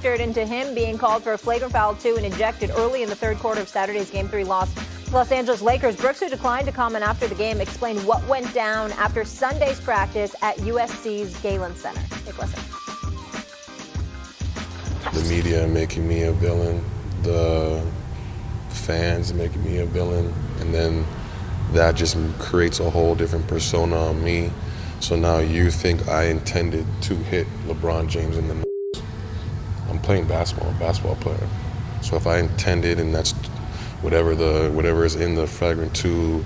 factored into him being called for a flagrant foul 2 and ejected early in the third quarter of Saturday's Game 3 loss to Los Angeles Lakers. Brooks, who declined to comment after the game, explained what went down after Sunday's practice at USC's Galen Center. Take a listen. The media making me a villain, the fans making me a villain, and then that just creates a whole different persona on me. So now you think I intended to hit LeBron James in the nose. I'm playing basketball player. So if I intended, and that's whatever is in the flagrant 2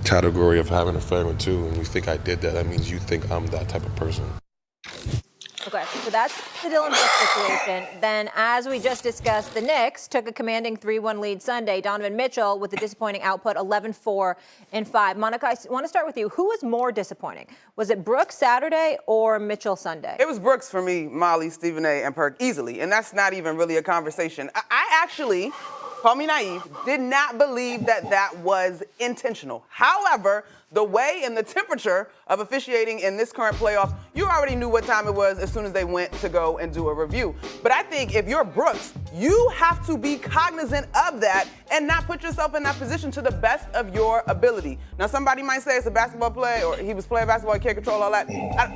category of having a flagrant 2, and you think I did that, that means you think I'm that type of person. Okay, so that's the Dillon Brooks situation. Then, as we just discussed, the Knicks took a commanding 3-1 lead Sunday. Donovan Mitchell with a disappointing output, 11-4 and 5. Monica, I want to start with you. Who was more disappointing? Was it Brooks Saturday or Mitchell Sunday? It was Brooks for me, Molly, Stephen A, and Perk easily, and that's not even really a conversation. I actually, call me naive, did not believe that was intentional. However, the way and the temperature of officiating in this current playoff, you already knew what time it was as soon as they went to go and do a review. But I think if you're Brooks, you have to be cognizant of that and not put yourself in that position to the best of your ability. Now, somebody might say it's a basketball play or he was playing basketball, he can't control all that.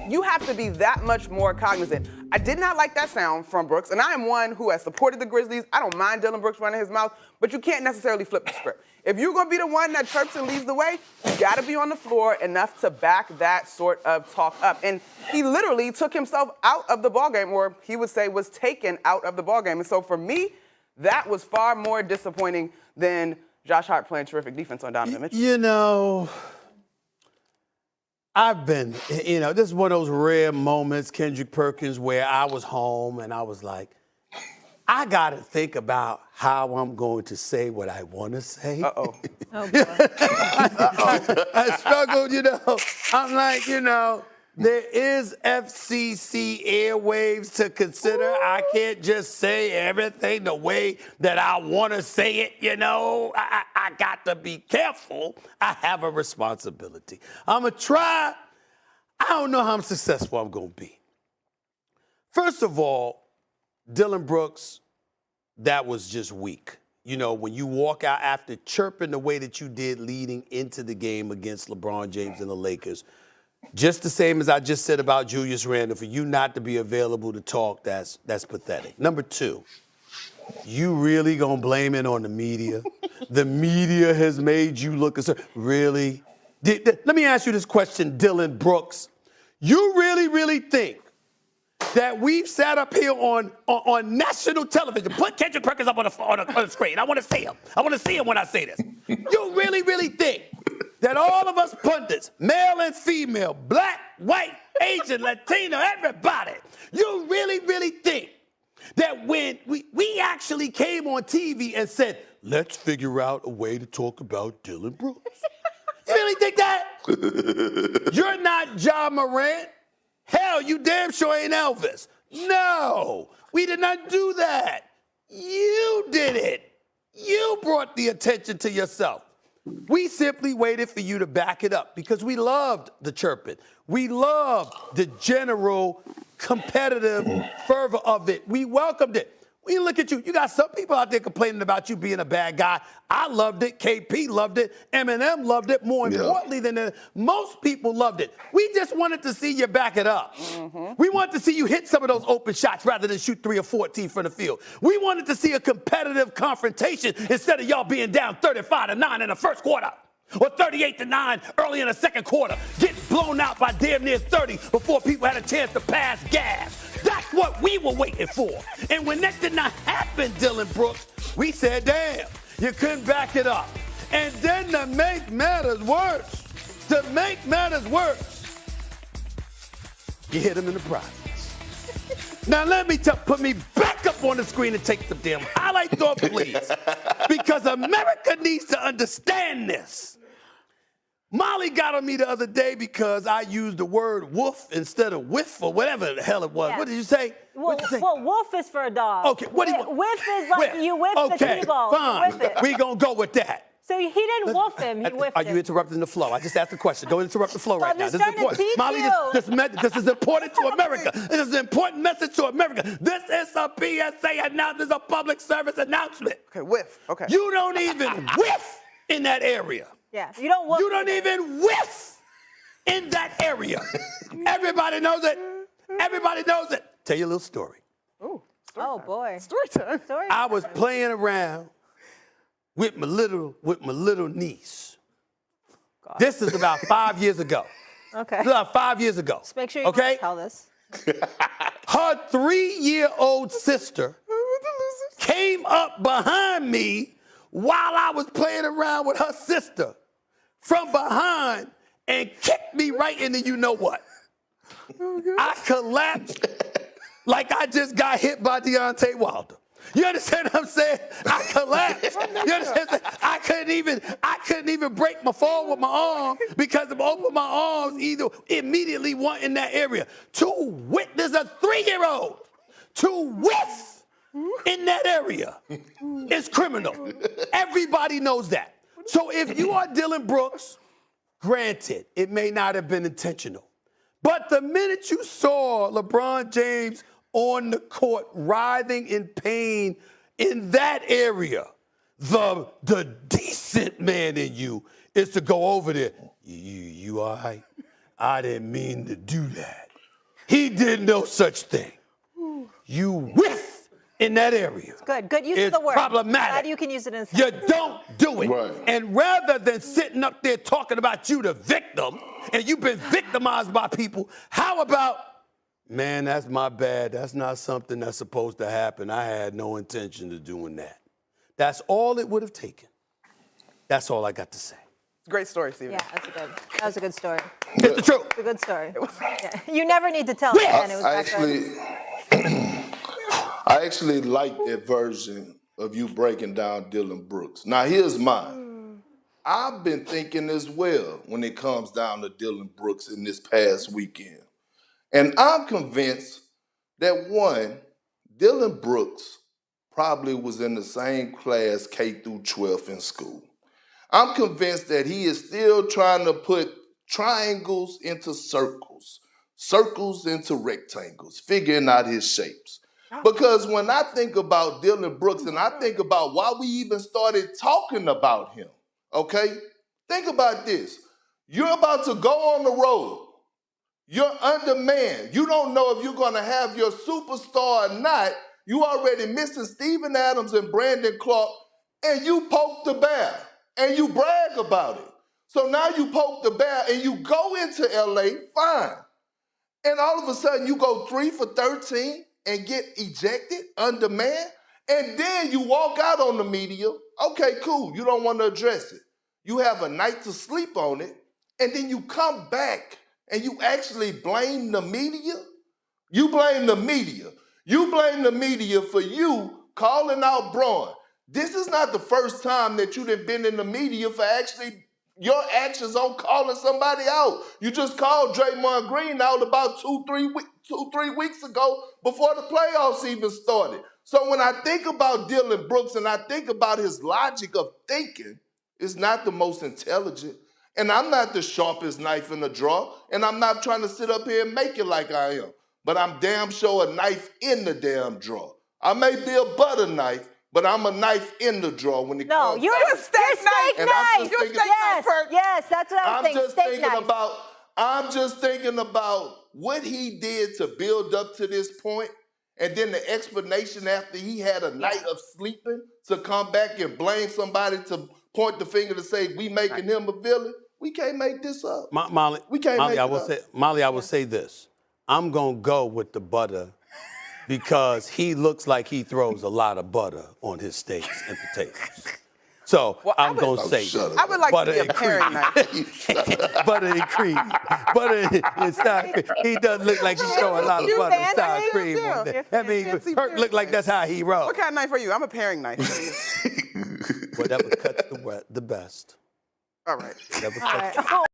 You have to be that much more cognizant. I did not like that sound from Brooks, and I am one who has supported the Grizzlies. I don't mind Dillon Brooks running his mouth, but you can't necessarily flip the script. If you're going to be the one that chirps and leads the way, you got to be on the floor enough to back that sort of talk up. And he literally took himself out of the ballgame, or he would say was taken out of the ballgame. And so for me, that was far more disappointing than Josh Hart playing terrific defense on Donovan Mitchell. You know, I've been, this is one of those rare moments, Kendrick Perkins, where I was home and I was like, I got to think about how I'm going to say what I want to say. Uh-oh. Oh, boy. I struggled, I'm like, there is FCC airwaves to consider. I can't just say everything the way that I want to say it, I got to be careful. I have a responsibility. I'm going to try. I don't know how successful I'm going to be. First of all, Dillon Brooks, that was just weak. When you walk out after chirping the way that you did leading into the game against LeBron James and the Lakers, just the same as I just said about Julius Randle, for you not to be available to talk, that's pathetic. Number 2, you really gonna blame it on the media? The media has made you look a certain, really? Let me ask you this question, Dillon Brooks. You really think that we've sat up here on national television? Put Kendrick Perkins up on the screen. I want to see him. I want to see him when I say this. You really think that all of us pundits, male and female, black, white, Asian, Latino, everybody, you really think that when we actually came on TV and said, let's figure out a way to talk about Dillon Brooks? You really think that? You're not Ja Morant. Hell, you damn sure ain't Elvis. No, we did not do that. You did it. You brought the attention to yourself. We simply waited for you to back it up because we loved the chirping. We loved the general competitive fervor of it. We welcomed it. We look at you. You got some people out there complaining about you being a bad guy. I loved it. KP loved it. Eminem loved it. More importantly than that, most people loved it. We just wanted to see you back it up. Mm-hmm. We wanted to see you hit some of those open shots rather than shoot 3 or 14 from the field. We wanted to see a competitive confrontation instead of y'all being down 35-9 in the first quarter or 38-9 early in the second quarter. Get blown out by damn near 30 before people had a chance to pass gas. That's what we were waiting for. And when that did not happen, Dillon Brooks, we said, damn, you couldn't back it up. And then to make matters worse, you hit him in the process. Now let me put me back up on the screen and take the damn highlight thought, please. Because America needs to understand this. Molly got on me the other day because I used the word woof instead of whiff or whatever the hell it was. Yeah. What did you say? Well, woof is for a dog. Okay, what do you want? Whiff is like you whiff the T-ball. Okay, fine. We gonna go with that. So he didn't wolf him. He whiffed Are him. you interrupting the flow? I just asked the question. Don't interrupt the flow right now. I'm This just is trying to important. teach Molly, you. this is important to America. This is an important message to America. This is a PSA announcement. This is a public service announcement. Okay, whiff. Okay. You don't even whiff in that area. Yeah, you don't wolf. You don't either. even whiff in that area. Everybody knows it. Everybody knows it. Tell you a little story. Ooh, Oh boy. story time. Story. I was playing around with my little niece. God. This is about 5 years ago. Okay. This is about 5 years ago. Just make sure you okay? tell this. Her 3-year-old sister came up behind me while I was playing around with her sister from behind and kicked me right in the you-know-what. I collapsed like I just got hit by Deontay Wilder. You understand what I'm saying? I collapsed. You understand? I couldn't even break my fall with my arm because of both of my arms either immediately went in that area. To witness a 3-year-old to whiff in that area is criminal. Everybody knows that. So if you are Dylan Brooks, granted, it may not have been intentional. But the minute you saw LeBron James on the court writhing in pain in that area, the decent man in you is to go over there. You all right? I didn't mean to do that. He did no such thing. You whiff in that area. Good. Good use It's of the word. problematic. Glad you can use it in. You don't do it. Right. And rather than sitting up there talking about you the victim, and you've been victimized by people, how about, man, that's my bad. That's not something that's supposed to happen. I had no intention of doing that. That's all it would have taken. That's all I got to say. Great story, Stephen. Yeah, that was a good story. It's the truth. It's a good story. Yeah. You never need to tell it again. It was I actually like that version of you breaking down Dylan Brooks. Now, here's mine. I've been thinking as well when it comes down to Dylan Brooks in this past weekend. And I'm convinced that, one, Dylan Brooks probably was in the same class K through 12 in school. I'm convinced that he is still trying to put triangles into circles, circles into rectangles, figuring out his shapes. Because when I think about Dylan Brooks and I think about why we even started talking about him, okay? Think about this. You're about to go on the road. You're undermanned. You don't know if you're going to have your superstar or not. You already missing Steven Adams and Brandon Clark, and you poke the bear, and you brag about it. So now you poke the bear, and you go into L.A., fine. And all of a sudden, you go 3 for 13 and get ejected, undermanned, and then you walk out on the media. Okay, cool. You don't want to address it. You have a night to sleep on it, and then you come back and you actually blame the media? You blame the media. You blame the media for you calling out Braun. This is not the first time that you've been in the media for actually your actions on calling somebody out. You just called Draymond Green out about 2-3 weeks ago before the playoffs even started. So when I think about Dylan Brooks and I think about his logic of thinking, it's not the most intelligent. And I'm not the sharpest knife in the drawer. And I'm not trying to sit up here and make it like I am. But I'm damn sure a knife in the damn drawer. I may be a butter knife, but I'm a knife in the drawer when it comes you're a steak knife. And I'm knife. just thinking- Yes, that's what I was thinking. I'm just thinking about what he did to build up to this point, and then the explanation after he had a night of sleeping to come back and blame somebody to point the finger to say we making him a villain. We can't make this up. Molly, We can't Molly, make I it will up. say, Molly, I will say this. I'm gonna go with the butter because he looks like he throws a lot of butter on his steaks and potatoes. So I'm gonna say shut I would like butter to be a and cream. paring knife. Butter and cream. Butter and sour cream. He does look like he's throwing a lot of You butter and sour fancy? cream You on do. there. I mean, Fancy Kirk look like that's how he rolls. What kind of knife are you? I'm a paring knife. Whatever cuts the best. All right. Whatever All cuts right.